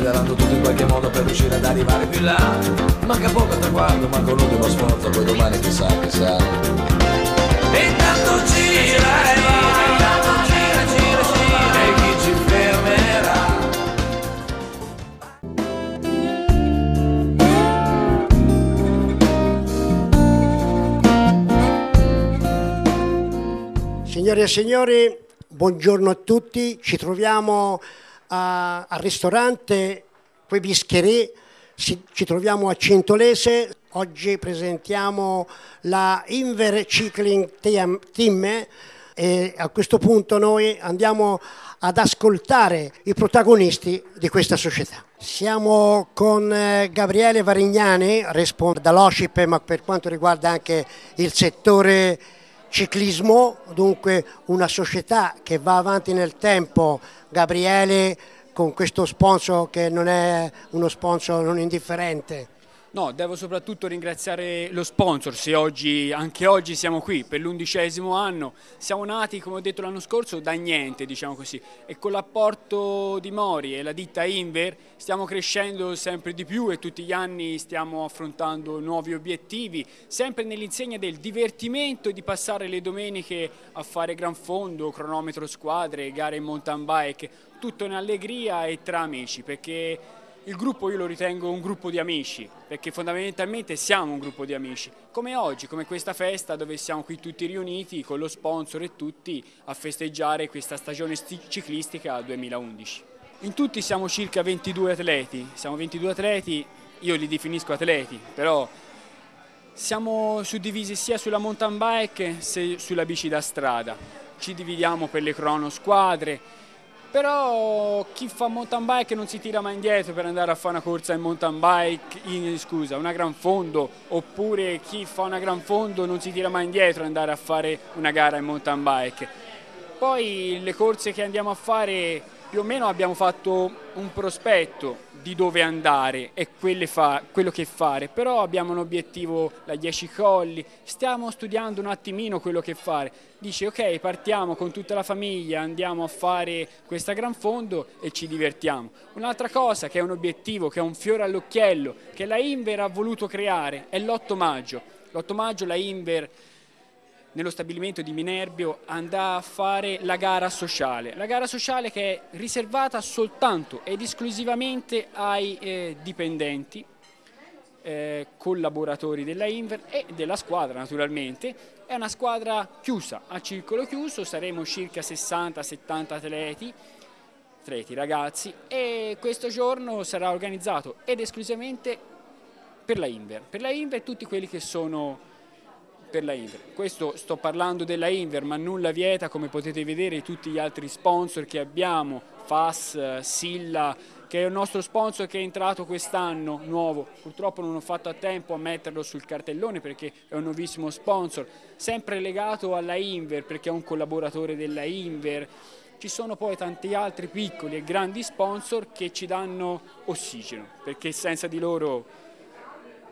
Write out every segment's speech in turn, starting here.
sfideranno tutto in qualche modo per riuscire ad arrivare più là. Manca poco al traguardo, manca un ultimo sforzo, poi domani chissà, chissà. E intanto gira e va, intanto gira, gira, gira, e chi ci fermerà? Signore e signori, buongiorno a tutti. Ci troviamo al ristorante Que Bischerie, ci troviamo a Cintolese. Oggi presentiamo la Inver Cycling Team e a questo punto noi andiamo ad ascoltare i protagonisti di questa società. Siamo con Gabriele Varignani, responsabile dall'OSCIP, ma per quanto riguarda anche il settore ciclismo, dunque una società che va avanti nel tempo. Gabriele, con questo sponsor che non è uno sponsor non indifferente. No, devo soprattutto ringraziare lo sponsor, se oggi, anche oggi siamo qui per l'11° anno. Siamo nati, come ho detto l'anno scorso, da niente, diciamo così, e con l'apporto di Mori e la ditta Inver stiamo crescendo sempre di più e tutti gli anni stiamo affrontando nuovi obiettivi, sempre nell'insegna del divertimento e di passare le domeniche a fare gran fondo, cronometro squadre, gare in mountain bike, tutto in allegria e tra amici, perché il gruppo io lo ritengo un gruppo di amici, perché fondamentalmente siamo un gruppo di amici, come oggi, come questa festa dove siamo qui tutti riuniti con lo sponsor e tutti a festeggiare questa stagione ciclistica 2011. In tutti siamo circa 22 atleti, io li definisco atleti, però siamo suddivisi sia sulla mountain bike sia sulla bici da strada, ci dividiamo per le cronosquadre. Però chi fa mountain bike non si tira mai indietro per andare a fare una corsa in mountain bike, una gran fondo, oppure chi fa una gran fondo non si tira mai indietro per andare a fare una gara in mountain bike. Poi le corse che andiamo a fare, più o meno abbiamo fatto un prospetto di dove andare e quello che fare, però abbiamo un obiettivo da 10 colli, stiamo studiando un attimino quello che fare. Dice ok, partiamo con tutta la famiglia, andiamo a fare questa gran fondo e ci divertiamo. Un'altra cosa che è un obiettivo, che è un fiore all'occhiello, che la Inver ha voluto creare è l'8 maggio. L'8 maggio la Inver nello stabilimento di Minerbio andrà a fare la gara sociale che è riservata soltanto ed esclusivamente ai dipendenti, collaboratori della Inver e della squadra naturalmente. È una squadra chiusa, a circolo chiuso, saremo circa 60-70 atleti ragazzi, e questo giorno sarà organizzato ed esclusivamente per la Inver tutti quelli che sono per la Inver. Questo sto parlando della Inver, ma nulla vieta, come potete vedere, tutti gli altri sponsor che abbiamo, FAS, Silla, che è il nostro sponsor che è entrato quest'anno, nuovo. Purtroppo non ho fatto a tempo a metterlo sul cartellone perché è un nuovissimo sponsor, sempre legato alla Inver perché è un collaboratore della Inver. Ci sono poi tanti altri piccoli e grandi sponsor che ci danno ossigeno, perché senza di loro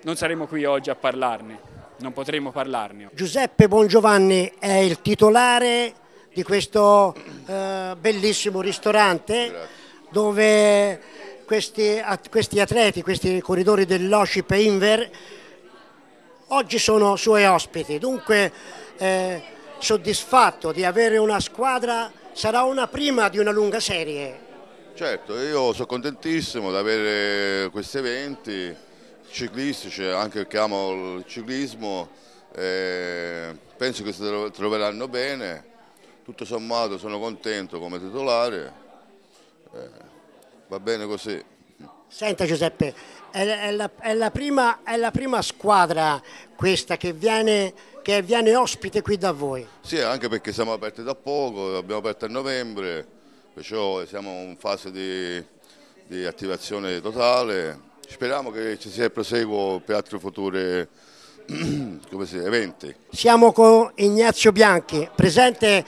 non saremo qui oggi a parlarne. Non potremo parlarne. Giuseppe Bongiovanni è il titolare di questo bellissimo ristorante. Grazie. Dove questi atleti, questi corridori dell'OSCIP Inver oggi sono suoi ospiti, dunque soddisfatto di avere una squadra, sarà una prima di una lunga serie. Certo, io sono contentissimo di avere questi eventi ciclistici, anche perché amo il ciclismo, penso che si troveranno bene, tutto sommato sono contento come titolare, va bene così. Senta Giuseppe, è la prima squadra questa che viene ospite qui da voi? Sì, anche perché siamo aperti da poco, abbiamo aperto a novembre, perciò siamo in fase di attivazione totale. Speriamo che ci sia il proseguo per altri futuri eventi. Siamo con Ignazio Bianchi, presente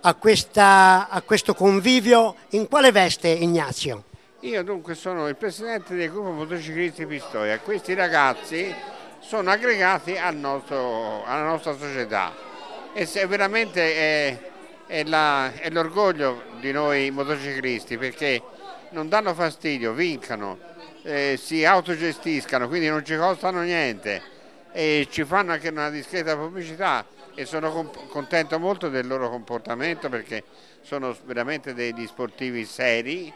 a questo convivio. In quale veste, Ignazio? Io dunque sono il presidente del gruppo motociclisti Pistoia. Questi ragazzi sono aggregati alla nostra società e veramente è è l'orgoglio di noi motociclisti, perché non danno fastidio, vincano, si autogestiscano, quindi non ci costano niente e ci fanno anche una discreta pubblicità, e sono contento molto del loro comportamento, perché sono veramente degli sportivi seri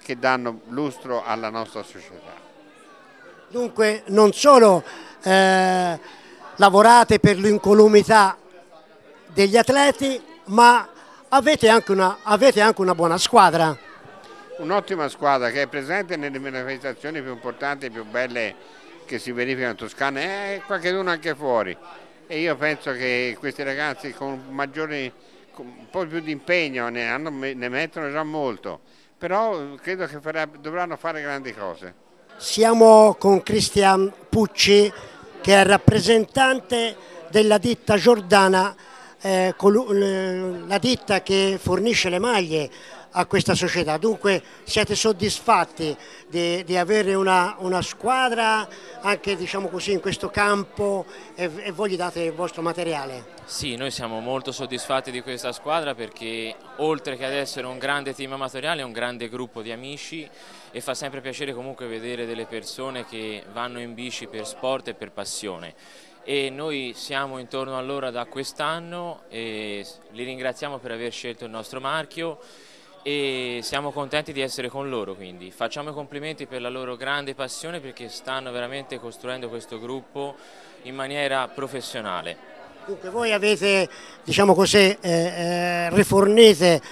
che danno lustro alla nostra società. Dunque non solo lavorate per l'incolumità degli atleti, ma avete anche una buona squadra. Un'ottima squadra che è presente nelle manifestazioni più importanti e più belle che si verificano in Toscana, e qualcuno anche fuori. E io penso che questi ragazzi con un po' più di impegno ne mettono già molto, però credo che dovranno fare grandi cose. Siamo con Cristian Pucci, che è rappresentante della ditta Giordana, la ditta che fornisce le maglie a questa società. Dunque siete soddisfatti di avere una squadra anche, diciamo così, in questo campo, e voi gli date il vostro materiale? Sì, noi siamo molto soddisfatti di questa squadra, perché oltre che ad essere un grande team amatoriale è un grande gruppo di amici, e fa sempre piacere comunque vedere delle persone che vanno in bici per sport e per passione. E noi siamo intorno a loro da quest'anno e li ringraziamo per aver scelto il nostro marchio, e siamo contenti di essere con loro, quindi facciamo i complimenti per la loro grande passione, perché stanno veramente costruendo questo gruppo in maniera professionale. Dunque voi avete, diciamo così, rifornite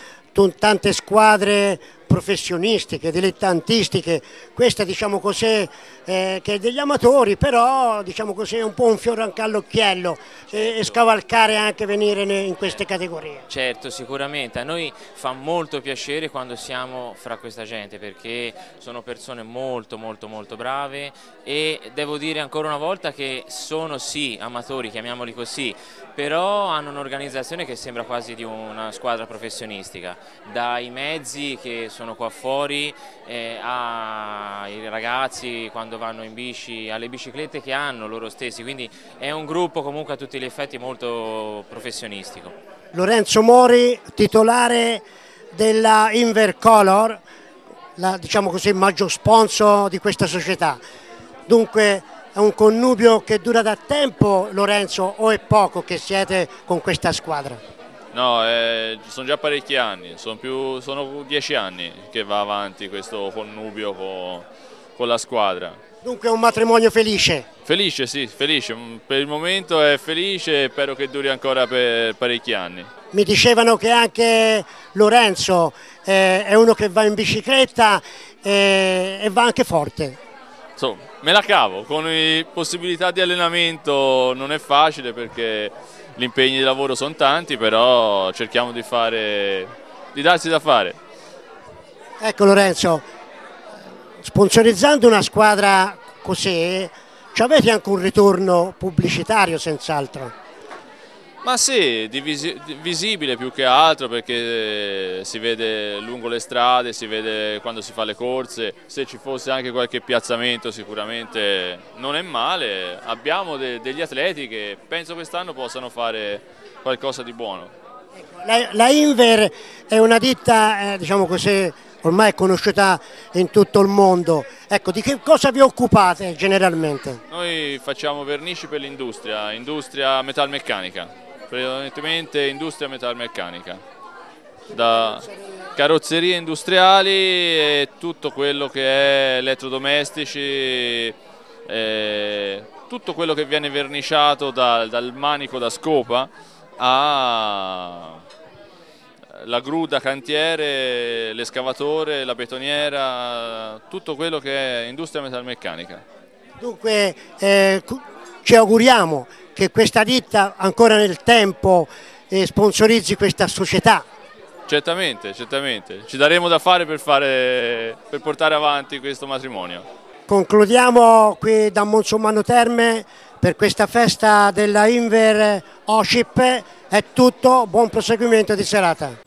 tante squadre professionistiche, dilettantistiche, questa, diciamo così, che è degli amatori, però, diciamo così, è un po' un fiore anche all'occhiello, e scavalcare anche venire in queste categorie. Certo, sicuramente, a noi fa molto piacere quando siamo fra questa gente, perché sono persone molto brave, e devo dire ancora una volta che sono sì amatori, chiamiamoli così, però hanno un'organizzazione che sembra quasi di una squadra professionistica, dai mezzi che sono qua fuori ai ragazzi quando vanno in bici, alle biciclette che hanno loro stessi, quindi è un gruppo comunque a tutti gli effetti molto professionistico. Lorenzo Mori, titolare della Invercolor, diciamo così, il maggior sponsor di questa società. Dunque è un connubio che dura da tempo, Lorenzo, o è poco che siete con questa squadra? No, sono già parecchi anni, sono 10 anni che va avanti questo connubio con la squadra. Dunque è un matrimonio felice? Felice, sì, felice. Per il momento è felice e spero che duri ancora per parecchi anni. Mi dicevano che anche Lorenzo è uno che va in bicicletta e va anche forte. Insomma, me la cavo, con le possibilità di allenamento non è facile, perché gli impegni di lavoro sono tanti, però cerchiamo di darsi da fare. Ecco Lorenzo, sponsorizzando una squadra così, avete anche un ritorno pubblicitario senz'altro? Ma sì, visibile più che altro, perché si vede lungo le strade, si vede quando si fa le corse. Se ci fosse anche qualche piazzamento sicuramente non è male. Abbiamo degli atleti che penso quest'anno possano fare qualcosa di buono. La Inver è una ditta, diciamo così, ormai conosciuta in tutto il mondo. Ecco, di che cosa vi occupate generalmente? Noi facciamo vernici per industria metalmeccanica. Prevalentemente industria metalmeccanica, da carrozzerie industriali e tutto quello che è elettrodomestici, tutto quello che viene verniciato dal manico da scopa alla gru da cantiere, l'escavatore, la betoniera, tutto quello che è industria metalmeccanica. Dunque ci auguriamo che questa ditta ancora nel tempo sponsorizzi questa società. Certamente, ci daremo da fare per portare avanti questo matrimonio. Concludiamo qui da Monsommano Terme per questa festa della Inver OSCIP. È tutto, buon proseguimento di serata.